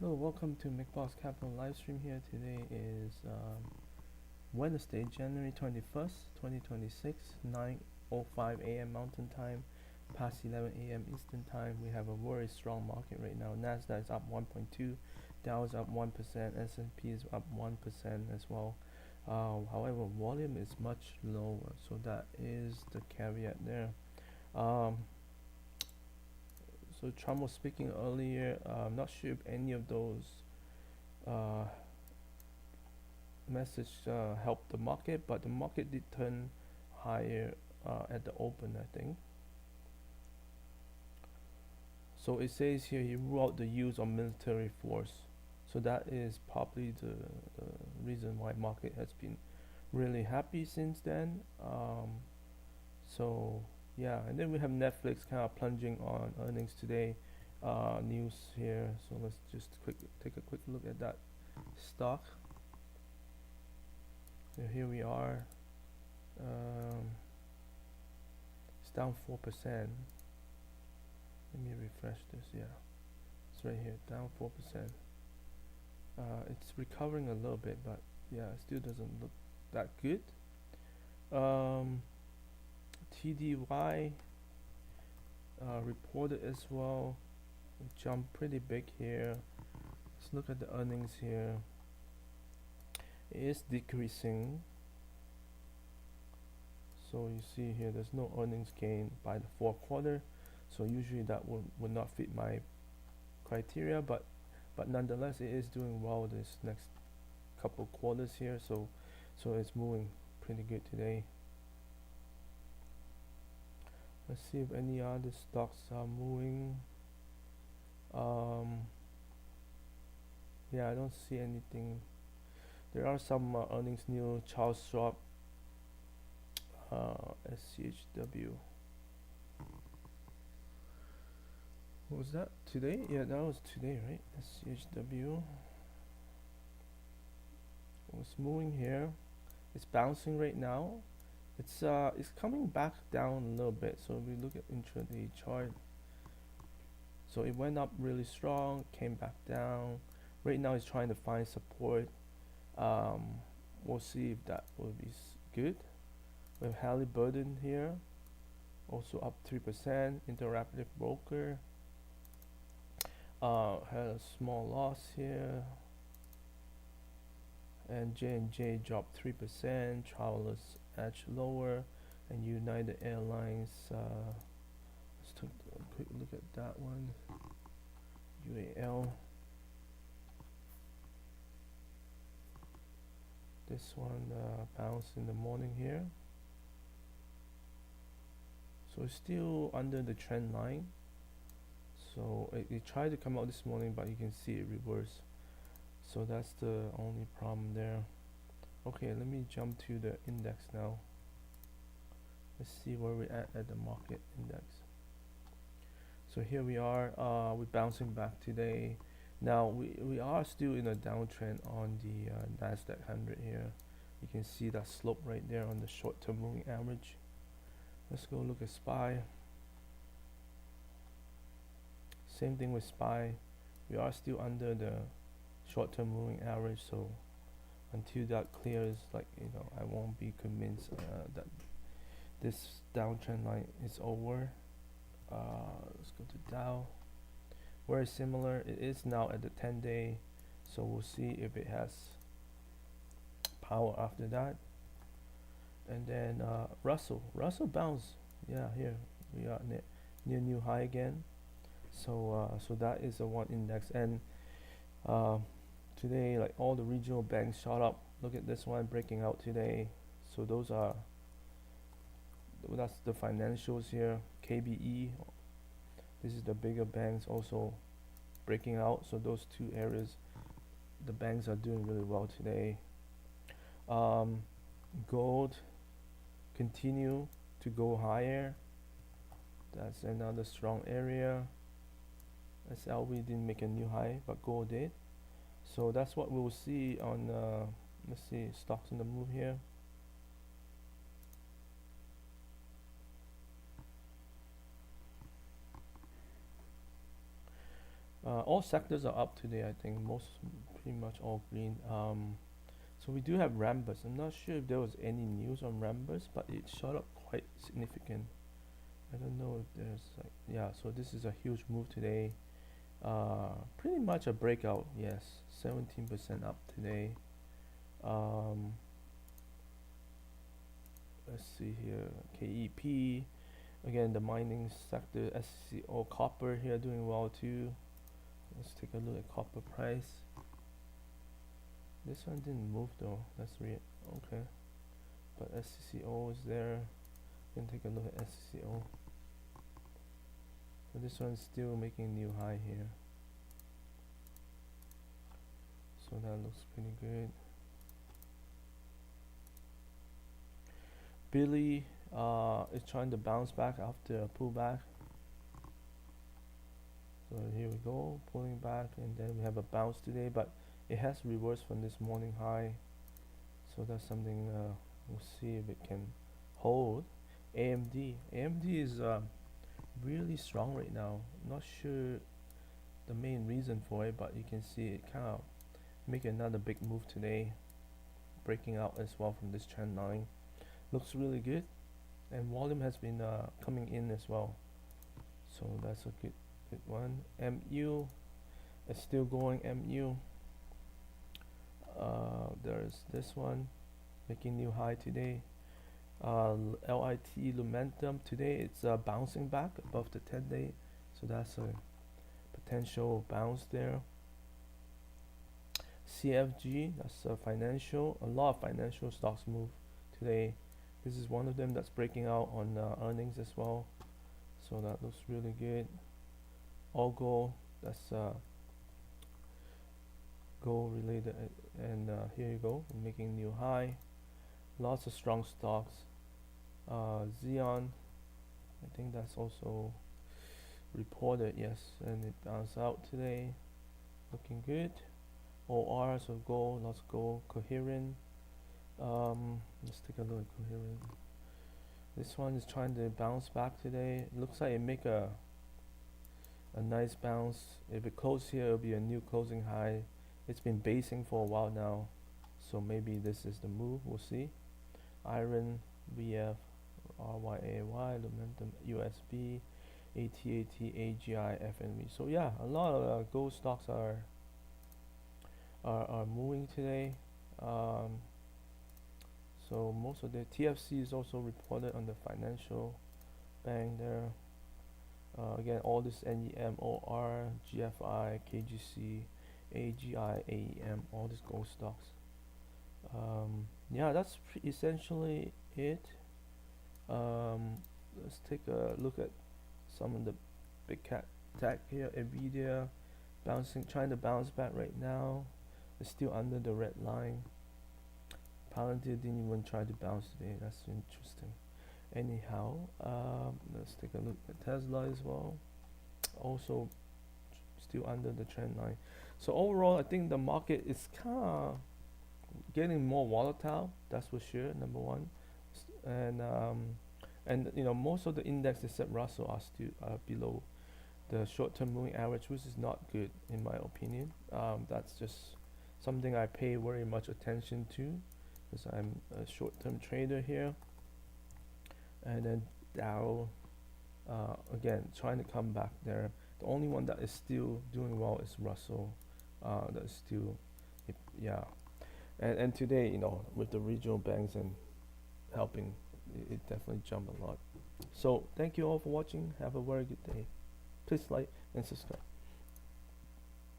Hello, welcome to McBoss Capital livestream here. Today is Wednesday, January 21st, 2026, 9:05 a.m. Mountain Time, past 11 a.m. Eastern Time. We have a very strong market right now. Nasdaq is up 1.2, Dow is up 1%, S&P is up 1% as well. However, volume is much lower, so that is the caveat there. Um, so Trump was speaking earlier. I'm not sure if any of those uh, message helped the market, but the market did turn higher at the open, I think. So it says here he ruled out the use of military force. So that is probably the reason why market has been really happy since then. So yeah, and then we have Netflix kind of plunging on earnings today. News here. So let's just take a quick look at that stock. So here we are. It's down 4%. Let me refresh this. Yeah, it's right here, down 4%. It's recovering a little bit, but yeah, it still doesn't look that good. TDY reported as well. It jumped pretty big here. Let's look at the earnings here. It is decreasing. So you see here, there's no earnings gain by the fourth quarter. So usually that would not fit my criteria, but nonetheless, it is doing well this next couple quarters here. So it's moving pretty good today. Let's see if any other stocks are moving. Yeah, I don't see anything. There are some earnings new. Charles Schwab, SCHW. What was that? Today? Yeah, that was today, right? SCHW. It's moving here. It's bouncing right now. It's coming back down a little bit. So if we look at intraday chart, so it went up really strong, came back down. Right now it's trying to find support. We'll see if that will be good. We have Halliburton here, also up 3%. Interactive Broker had a small loss here, and J&J dropped 3%. Travelers edge lower, and United Airlines. Let's take a quick look at that one. UAL. This one bounced in the morning here. So it's still under the trend line. So it tried to come out this morning, but you can see it reverse. So that's the only problem there. Okay, let me jump to the index now. Let's see where we're at the market index. So here we are. We're bouncing back today. Now we are still in a downtrend on the Nasdaq 100 here. You can see that slope right there on the short-term moving average. Let's go look at SPY. Same thing with SPY. We are still under the short-term moving average. So until that clears, I won't be convinced that this downtrend line is over. Let's go to Dow. Very similar. It is now at the 10-day, so we'll see if it has power after that. And then Russell bounced. Yeah, here we are near new high again. So that is the one index. And today, like all the regional banks shot up. Look at this one breaking out today. So that's the financials here. KBE. This is the bigger banks also breaking out. So those two areas, the banks are doing really well today. Gold continue to go higher. That's another strong area. SLV didn't make a new high, but gold did. So that's what we'll see on let's see, stocks in the move here. All sectors are up today. I think pretty much all green. So we do have Rambus. I'm not sure if there was any news on Rambus, but it shot up quite significant. I don't know if there's like, yeah. So this is a huge move today. Pretty much a breakout. Yes, 17% up today. Um, let's see here. KEP. Again, the mining sector, SCO copper here doing well too. Let's take a look at copper price. This one didn't move though. That's weird. Okay, but SCO is there. You can take a look at SCO. So this one's still making new high here. So that looks pretty good. Billy is trying to bounce back after a pullback. So here we go, pulling back, and then we have a bounce today, but it has reversed from this morning high. So that's something we'll see if it can hold. AMD is really strong right now. Not sure the main reason for it, but you can see it kind of make another big move today, breaking out as well from this trend line. Looks really good, and volume has been coming in as well, so that's a good one. MU is still going. MU, there's this one making new high today. LIT Lumentum today it's bouncing back above the 10-day, so that's a potential bounce there. CFG, that's a financial. A lot of financial stocks move today. This is one of them that's breaking out on earnings as well, so that looks really good. Algo, that's gold related, and here you go, making new high. Lots of strong stocks. Xeon, I think that's also reported, yes, and it bounced out today, looking good. OR, so gold, lots of gold. Coherent, let's take a look at Coherent. This one is trying to bounce back today. It looks like it make a nice bounce. If it closes here, it'll be a new closing high. It's been basing for a while now, so maybe this is the move. We'll see. Iron, VF, RYAY, Lumentum, USB, ATAT, AGI, FNV. So yeah, a lot of gold stocks are moving today. So most of the TFC is also reported on the financial bank there. Again, all this NEM, OR, GFI, KGC, AGI, AEM, all these gold stocks. Yeah, that's essentially it. Let's take a look at some of the big cat tech here. Nvidia trying to bounce back right now. It's still under the red line. Palantir didn't even try to bounce today. That's interesting. Anyhow, let's take a look at Tesla as well. Also still under the trend line. So overall, I think the market is kind of getting more volatile. That's for sure. Number one, and you know, most of the index except Russell are still below the short-term moving average, which is not good in my opinion. That's just something I pay very much attention to, because I'm a short-term trader here. And then Dow, again, trying to come back there. The only one that is still doing well is Russell. That is still, yeah. And today, you know, with the regional banks and helping, it definitely jumped a lot. So thank you all for watching. Have a very good day. Please like and subscribe.